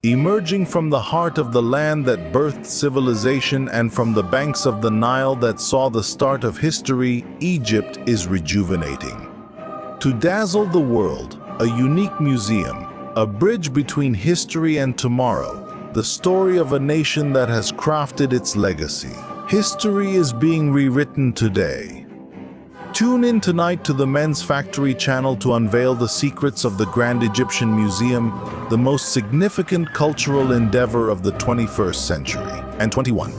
Emerging from the heart of the land that birthed civilization and from the banks of the Nile that saw the start of history, Egypt is rejuvenating. To dazzle the world, a unique museum, a bridge between history and tomorrow, the story of a nation that has crafted its legacy. History is being rewritten today. Tune in tonight to the Men's Factory channel to unveil the secrets of the Grand Egyptian Museum, the most significant cultural endeavor of the 21st century and 21.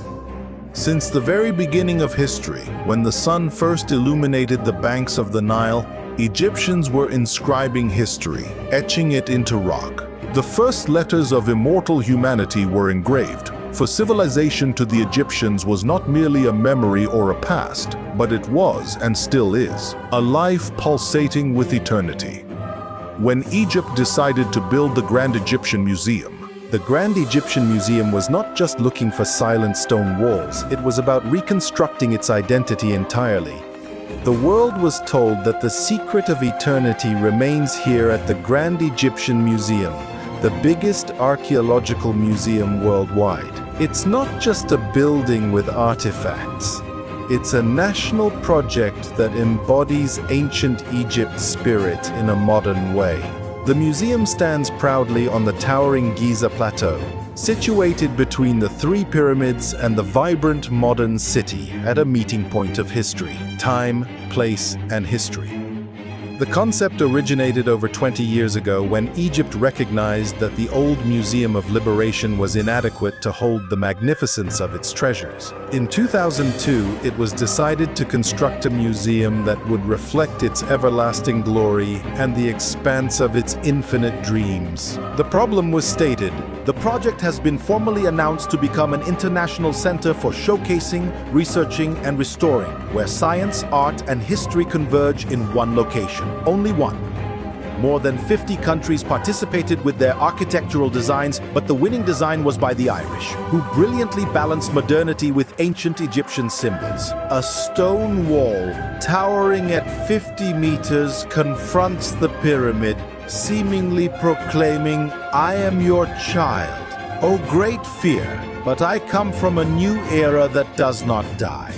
Since the very beginning of history, when the sun first illuminated the banks of the Nile, Egyptians were inscribing history, etching it into rock. The first letters of immortal humanity were engraved, for civilization to the Egyptians was not merely a memory or a past, but it was, and still is, a life pulsating with eternity. When Egypt decided to build the Grand Egyptian Museum, the Grand Egyptian Museum was not just looking for silent stone walls, it was about reconstructing its identity entirely. The world was told that the secret of eternity remains here at the Grand Egyptian Museum, the biggest archaeological museum worldwide. It's not just a building with artifacts. It's a national project that embodies ancient Egypt's spirit in a modern way. The museum stands proudly on the towering Giza plateau, situated between the three pyramids and the vibrant modern city at a meeting point of history, time, place, and history. The concept originated over 20 years ago when Egypt recognized that the old Museum of Liberation was inadequate to hold the magnificence of its treasures. In 2002, it was decided to construct a museum that would reflect its everlasting glory and the expanse of its infinite dreams. The problem was stated. The project has been formally announced to become an international center for showcasing, researching, and restoring, where science, art, and history converge in one location. Only one. More than 50 countries participated with their architectural designs, but the winning design was by the Irish, who brilliantly balanced modernity with ancient Egyptian symbols. A stone wall, towering at 50 meters, confronts the pyramid, seemingly proclaiming, "I am your child. Oh, great fear, but I come from a new era that does not die."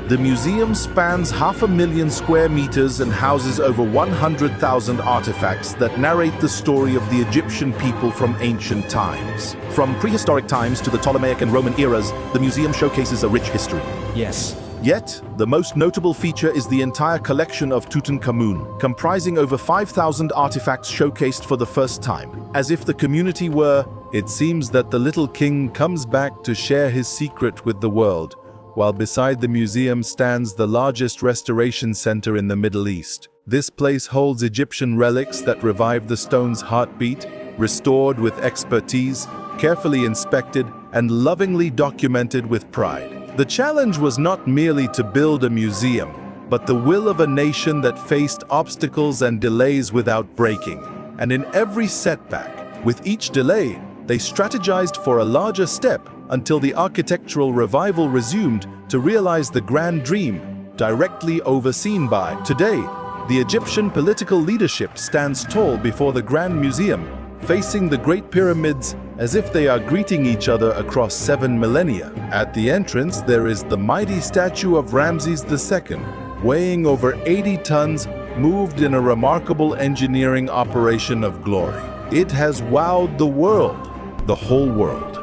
The museum spans 500,000 square meters and houses over 100,000 artifacts that narrate the story of the Egyptian people from ancient times. From prehistoric times to the Ptolemaic and Roman eras, the museum showcases a rich history. Yes. Yet, the most notable feature is the entire collection of Tutankhamun, comprising over 5,000 artifacts showcased for the first time. As if the community were, it seems that the little king comes back to share his secret with the world, while beside the museum stands the largest restoration center in the Middle East. This place holds Egyptian relics that revive the stone's heartbeat, restored with expertise, carefully inspected, and lovingly documented with pride. The challenge was not merely to build a museum, but the will of a nation that faced obstacles and delays without breaking. And in every setback, with each delay, they strategized for a larger step until the architectural revival resumed to realize the grand dream, directly overseen by. Today, the Egyptian political leadership stands tall before the Grand Museum, facing the Great Pyramids as if they are greeting each other across 7 millennia. At the entrance, there is the mighty statue of Ramses II, weighing over 80 tons, moved in a remarkable engineering operation of glory. It has wowed the world, the whole world.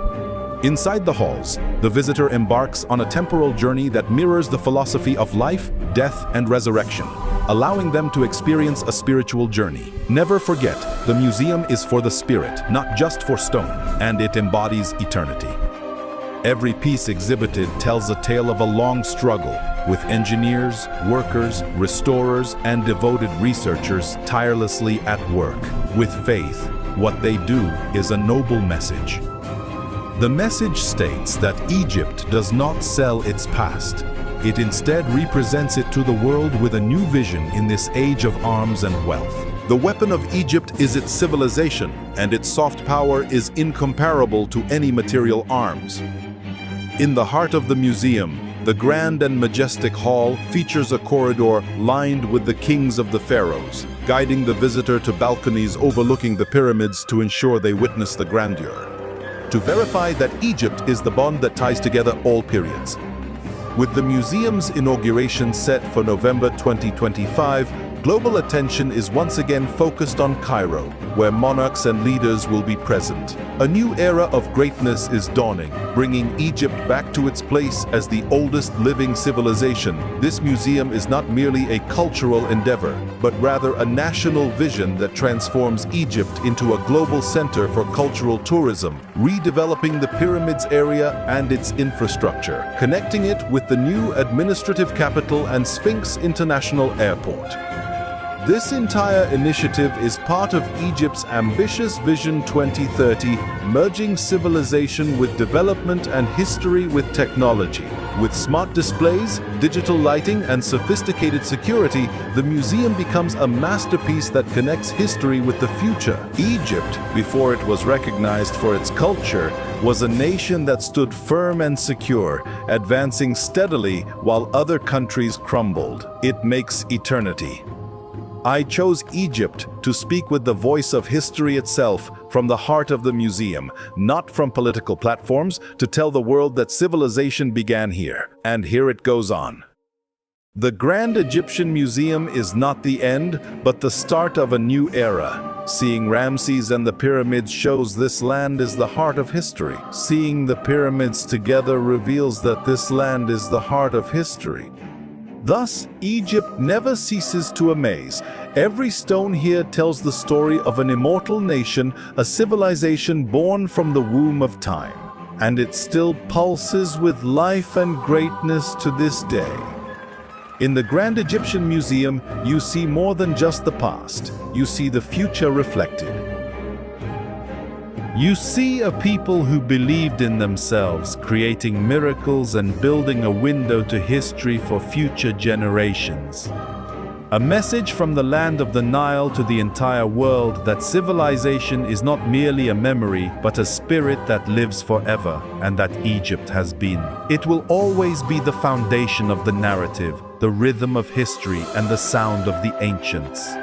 Inside the halls, the visitor embarks on a temporal journey that mirrors the philosophy of life, death, and resurrection, allowing them to experience a spiritual journey. Never forget, the museum is for the spirit, not just for stone, and it embodies eternity. Every piece exhibited tells a tale of a long struggle, with engineers, workers, restorers, and devoted researchers tirelessly at work. With faith, what they do is a noble message. The message states that Egypt does not sell its past. It instead represents it to the world with a new vision in this age of arms and wealth. The weapon of Egypt is its civilization, and its soft power is incomparable to any material arms. In the heart of the museum, The grand and majestic hall features a corridor lined with the kings of the pharaohs, guiding the visitor to balconies overlooking the pyramids to ensure they witness the grandeur. To verify that Egypt is the bond that ties together all periods. With the museum's inauguration set for November 2025, global attention is once again focused on Cairo, where monarchs and leaders will be present. A new era of greatness is dawning, bringing Egypt back to its place as the oldest living civilization. This museum is not merely a cultural endeavor, but rather a national vision that transforms Egypt into a global center for cultural tourism, redeveloping the pyramids area and its infrastructure, connecting it with the new administrative capital and Sphinx International Airport. This entire initiative is part of Egypt's ambitious Vision 2030, merging civilization with development and history with technology. With smart displays, digital lighting, and sophisticated security, the museum becomes a masterpiece that connects history with the future. Egypt, before it was recognized for its culture, was a nation that stood firm and secure, advancing steadily while other countries crumbled. It makes eternity. I chose Egypt to speak with the voice of history itself, from the heart of the museum, not from political platforms, to tell the world that civilization began here. And here it goes on. The Grand Egyptian Museum is not the end, but the start of a new era. Seeing Ramses and the pyramids shows this land is the heart of history. Seeing the pyramids together reveals that this land is the heart of history. Thus, Egypt never ceases to amaze. Every stone here tells the story of an immortal nation, a civilization born from the womb of time. And it still pulses with life and greatness to this day. In the Grand Egyptian Museum, you see more than just the past. You see the future reflected. You see a people who believed in themselves, creating miracles and building a window to history for future generations. A message from the land of the Nile to the entire world that civilization is not merely a memory, but a spirit that lives forever, and that Egypt has been. It will always be the foundation of the narrative, the rhythm of history, and the sound of the ancients.